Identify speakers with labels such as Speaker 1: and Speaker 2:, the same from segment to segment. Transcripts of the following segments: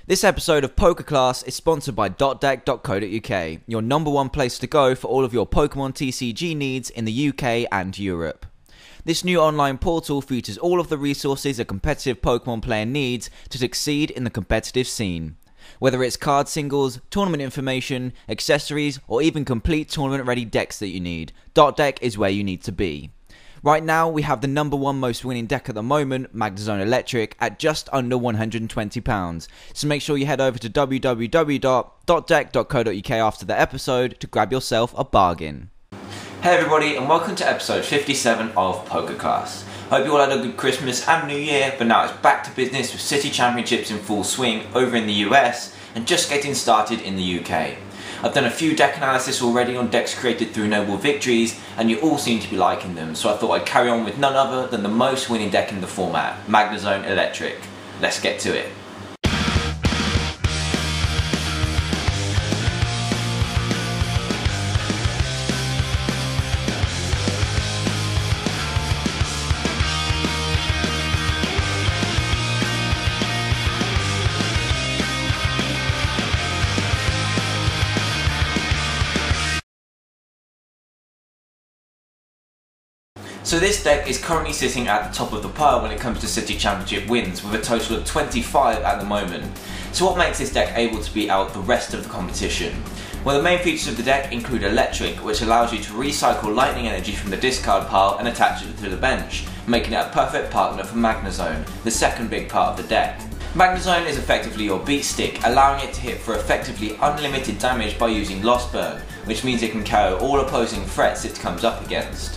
Speaker 1: This episode of PokeClass is sponsored by .deck.co.uk, your number one place to go for all of your Pokemon TCG needs in the UK and Europe. This new online portal features all of the resources a competitive Pokemon player needs to succeed in the competitive scene. Whether it's card singles, tournament information, accessories, or even complete tournament-ready decks that you need, .deck is where you need to be. Right now, we have the number one most winning deck at the moment, Magnezone Eelektrik, at just under £120. So make sure you head over to www.deck.co.uk after the episode to grab yourself a bargain. Hey everybody, and welcome to episode 57 of PokeClass. Hope you all had a good Christmas and New Year, but now it's back to business with City Championships in full swing over in the US and just getting started in the UK. I've done a few deck analysis already on decks created through Noble Victories, and you all seem to be liking them, so I thought I'd carry on with none other than the most winning deck in the format, Magnezone Eelektrik. Let's get to it. So this deck is currently sitting at the top of the pile when it comes to City Championship wins, with a total of 25 at the moment. So what makes this deck able to beat out the rest of the competition? Well, the main features of the deck include Eelektrik, which allows you to recycle lightning energy from the discard pile and attach it to the bench, making it a perfect partner for Magnezone, the second big part of the deck. Magnezone is effectively your beat stick, allowing it to hit for effectively unlimited damage by using Lost Burn, which means it can KO all opposing threats it comes up against.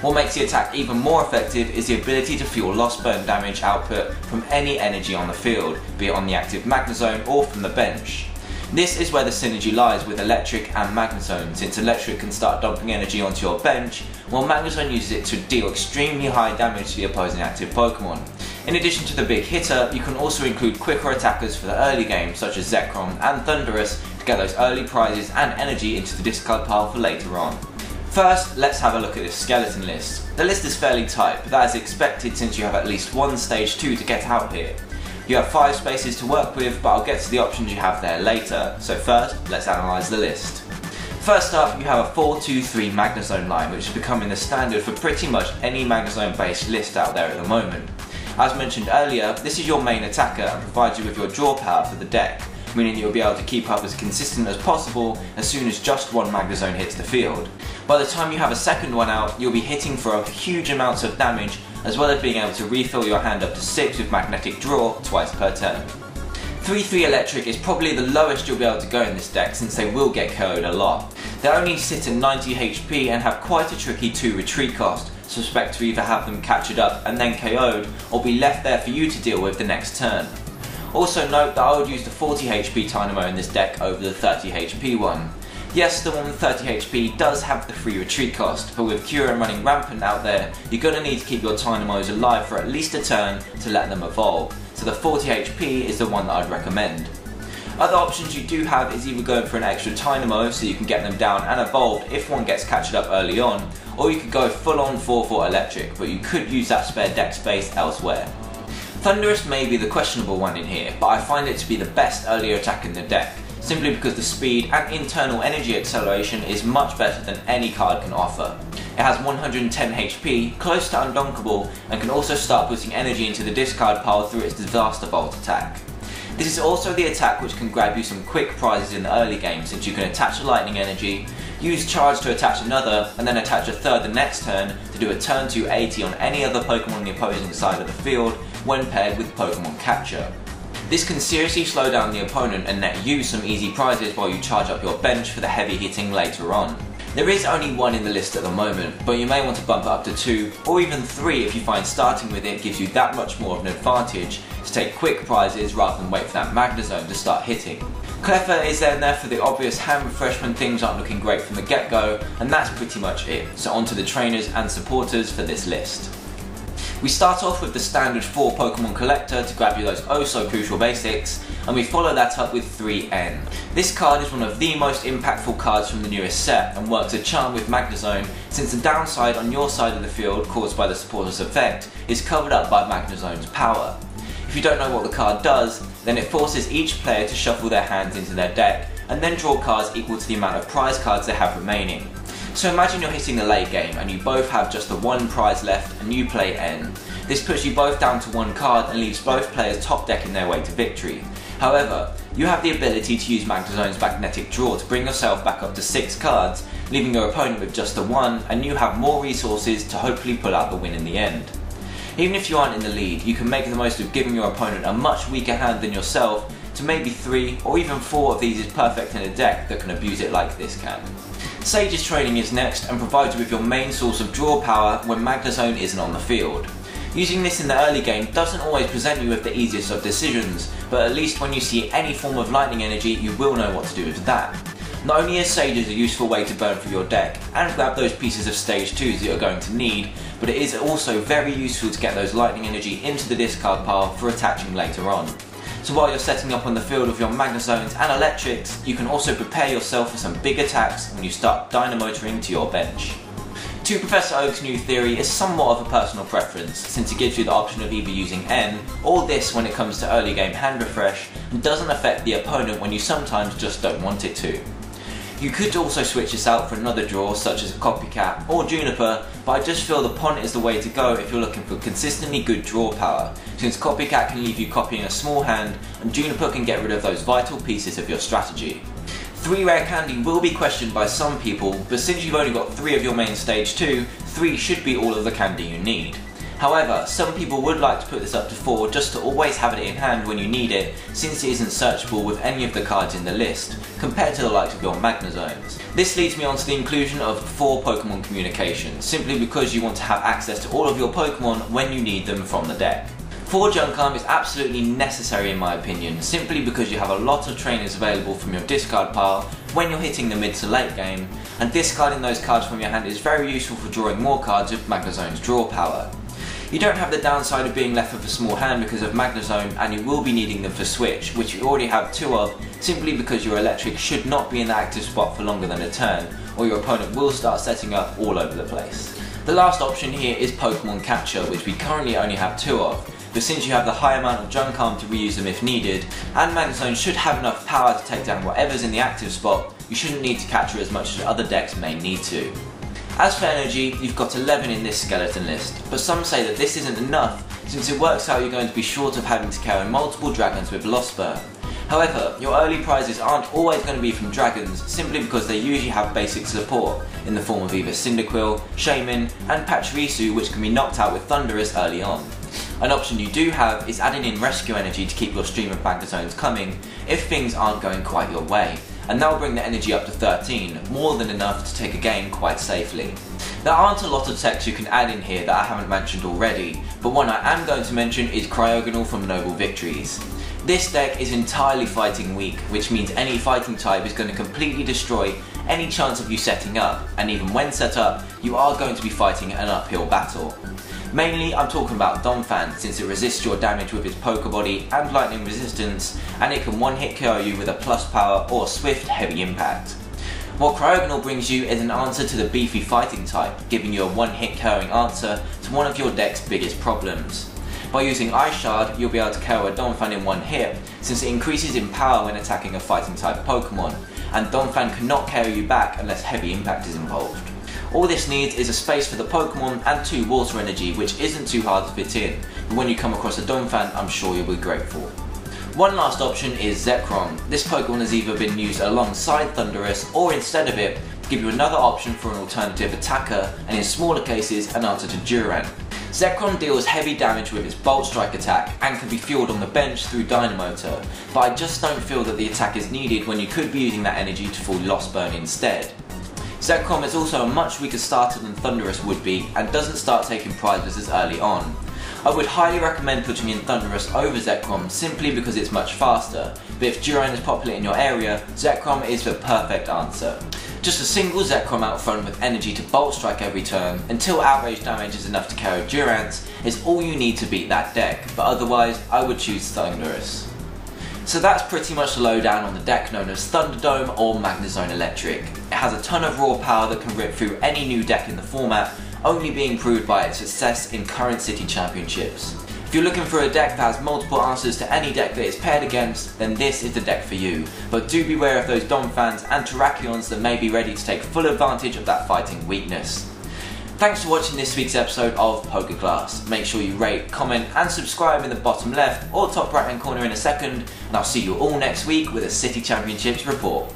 Speaker 1: What makes the attack even more effective is the ability to fuel Lost Burn damage output from any energy on the field, be it on the active Magnezone or from the bench. This is where the synergy lies with Eelektrik and Magnezone, since Eelektrik can start dumping energy onto your bench, while Magnezone uses it to deal extremely high damage to the opposing active Pokemon. In addition to the big hitter, you can also include quicker attackers for the early game, such as Zekrom and Thundurus, to get those early prizes and energy into the discard pile for later on. First, let's have a look at this skeleton list. The list is fairly tight, but that is expected since you have at least one stage 2 to get out here. You have 5 spaces to work with, but I'll get to the options you have there later. So first, let's analyse the list. First up, you have a 4-2-3 Magnezone line, which is becoming the standard for pretty much any Magnezone based list out there at the moment. As mentioned earlier, this is your main attacker and provides you with your draw power for the deck, meaning you'll be able to keep up as consistent as possible as soon as just one Magnezone hits the field. By the time you have a second one out, you'll be hitting for huge amounts of damage, as well as being able to refill your hand up to 6 with Magnetic Draw twice per turn. 3-3 Eelektrik is probably the lowest you'll be able to go in this deck, since they will get KO'd a lot. They only sit at 90 HP and have quite a tricky 2 retreat cost, so expect to either have them captured up and then KO'd, or be left there for you to deal with the next turn. Also note that I would use the 40 HP Dynamo in this deck over the 30 HP one. Yes, the one with 30 HP does have the free retreat cost, but with Kyurem running rampant out there, you're going to need to keep your Dynamos alive for at least a turn to let them evolve, so the 40 HP is the one that I'd recommend. Other options you do have is either going for an extra Dynamo so you can get them down and evolved if one gets captured up early on, or you could go full on 4-4 Eelektrik, but you could use that spare deck space elsewhere. Thundurus may be the questionable one in here, but I find it to be the best earlier attack in the deck, simply because the speed and internal energy acceleration is much better than any card can offer. It has 110 HP, close to undunkable, and can also start putting energy into the discard pile through its Disaster Bolt attack. This is also the attack which can grab you some quick prizes in the early game, since you can attach a lightning energy, use charge to attach another, and then attach a third the next turn to do a turn 2 80 on any other Pokemon on the opposing side of the field when paired with Pokemon Capture. This can seriously slow down the opponent and net you some easy prizes while you charge up your bench for the heavy hitting later on. There is only one in the list at the moment, but you may want to bump it up to 2 or even 3 if you find starting with it gives you that much more of an advantage to take quick prizes rather than wait for that Magnezone to start hitting. Cleffa is then there for the obvious hand refresh when things aren't looking great from the get-go, and that's pretty much it, so on to the trainers and supporters for this list. We start off with the standard 4 Pokemon Collector to grab you those oh so crucial basics, and we follow that up with 3N. This card is one of the most impactful cards from the newest set and works a charm with Magnezone, since the downside on your side of the field caused by the supporter's effect is covered up by Magnezone's power. If you don't know what the card does, then it forces each player to shuffle their hands into their deck and then draw cards equal to the amount of prize cards they have remaining. So imagine you're hitting the late game and you both have just the one prize left and you play N. This puts you both down to one card and leaves both players top decking their way to victory. However, you have the ability to use Magnezone's magnetic draw to bring yourself back up to 6 cards, leaving your opponent with just the one, and you have more resources to hopefully pull out the win in the end. Even if you aren't in the lead, you can make the most of giving your opponent a much weaker hand than yourself, to maybe 3 or even 4 of these is perfect in a deck that can abuse it like this can. Sage's training is next and provides you with your main source of draw power when Magnezone isn't on the field. Using this in the early game doesn't always present you with the easiest of decisions, but at least when you see any form of lightning energy you will know what to do with that. Not only is Sage a useful way to burn through your deck and grab those pieces of stage 2s that you're going to need, but it is also very useful to get those lightning energy into the discard pile for attaching later on. So while you're setting up on the field with your Magnezones and Eelektriks, you can also prepare yourself for some big attacks when you start dynamotoring to your bench. To Professor Oak's new theory is somewhat of a personal preference, since it gives you the option of either using N or this when it comes to early game hand refresh, and doesn't affect the opponent when you sometimes just don't want it to. You could also switch this out for another draw such as a Copycat or Juniper, but I just feel the Pont is the way to go if you're looking for consistently good draw power, since Copycat can leave you copying a small hand and Juniper can get rid of those vital pieces of your strategy. 3 rare candy will be questioned by some people, but since you've only got 3 of your main stage 2, 3 should be all of the candy you need. However, some people would like to put this up to 4 just to always have it in hand when you need it, since it isn't searchable with any of the cards in the list, compared to the likes of your Magnezones. This leads me on to the inclusion of 4 Pokemon communication, simply because you want to have access to all of your Pokemon when you need them from the deck. 4 Junk Arm is absolutely necessary in my opinion, simply because you have a lot of trainers available from your discard pile when you're hitting the mid to late game, and discarding those cards from your hand is very useful for drawing more cards with Magnezone's draw power. You don't have the downside of being left with a small hand because of Magnezone, and you will be needing them for Switch, which you already have 2 of, simply because your Eelektrik should not be in the active spot for longer than a turn, or your opponent will start setting up all over the place. The last option here is Pokemon Catcher, which we currently only have 2 of, but since you have the high amount of Junk Arm to reuse them if needed, and Magnezone should have enough power to take down whatever's in the active spot, you shouldn't need to Catcher as much as other decks may need to. As for energy, you've got 11 in this skeleton list, but some say that this isn't enough, since it works out you're going to be short of having to carry multiple dragons with Lost Burn. However, your early prizes aren't always going to be from dragons, simply because they usually have basic support, in the form of either Cyndaquil, Shaman, and Pachirisu, which can be knocked out with Thundurus early on. An option you do have is adding in rescue energy to keep your stream of Magnezones coming if things aren't going quite your way, and that will bring the energy up to 13, more than enough to take a game quite safely. There aren't a lot of techs you can add in here that I haven't mentioned already, but one I am going to mention is Cryogonal from Noble Victories. This deck is entirely fighting weak, which means any fighting type is going to completely destroy any chance of you setting up, and even when set up, you are going to be fighting an uphill battle. Mainly, I'm talking about Donphan, since it resists your damage with its Poke Body and Lightning Resistance, and it can one-hit KO you with a plus power or swift heavy impact. What Cryogonal brings you is an answer to the beefy fighting type, giving you a one-hit KOing answer to one of your deck's biggest problems. By using Ice Shard, you'll be able to KO a Donphan in one hit, since it increases in power when attacking a fighting type Pokemon, and Donphan cannot KO you back unless heavy impact is involved. All this needs is a space for the Pokemon and 2 water energy, which isn't too hard to fit in, but when you come across a Donphan, I'm sure you'll be grateful. One last option is Zekrom. This Pokemon has either been used alongside Thundurus or instead of it, to give you another option for an alternative attacker, and in smaller cases, an answer to Durant. Zekrom deals heavy damage with its Bolt Strike attack and can be fueled on the bench through Dynamotor, but I just don't feel that the attack is needed when you could be using that energy to full Lost Burn instead. Zekrom is also a much weaker starter than Thundurus would be, and doesn't start taking prizes as early on. I would highly recommend putting in Thundurus over Zekrom simply because it's much faster, but if Durant is popular in your area, Zekrom is the perfect answer. Just a single Zekrom out front with energy to Bolt Strike every turn until outrage damage is enough to KO Durant is all you need to beat that deck, but otherwise I would choose Thundurus. So that's pretty much the lowdown on the deck known as Thunderdome or Magnezone Eelektrik. It has a ton of raw power that can rip through any new deck in the format, only being proved by its success in current City Championships. If you're looking for a deck that has multiple answers to any deck that it's paired against, then this is the deck for you. But do beware of those Donphans and Terrakions that may be ready to take full advantage of that fighting weakness. Thanks for watching this week's episode of PokeClass. Make sure you rate, comment and subscribe in the bottom left or top right hand corner in a second, and I'll see you all next week with a City Championships report.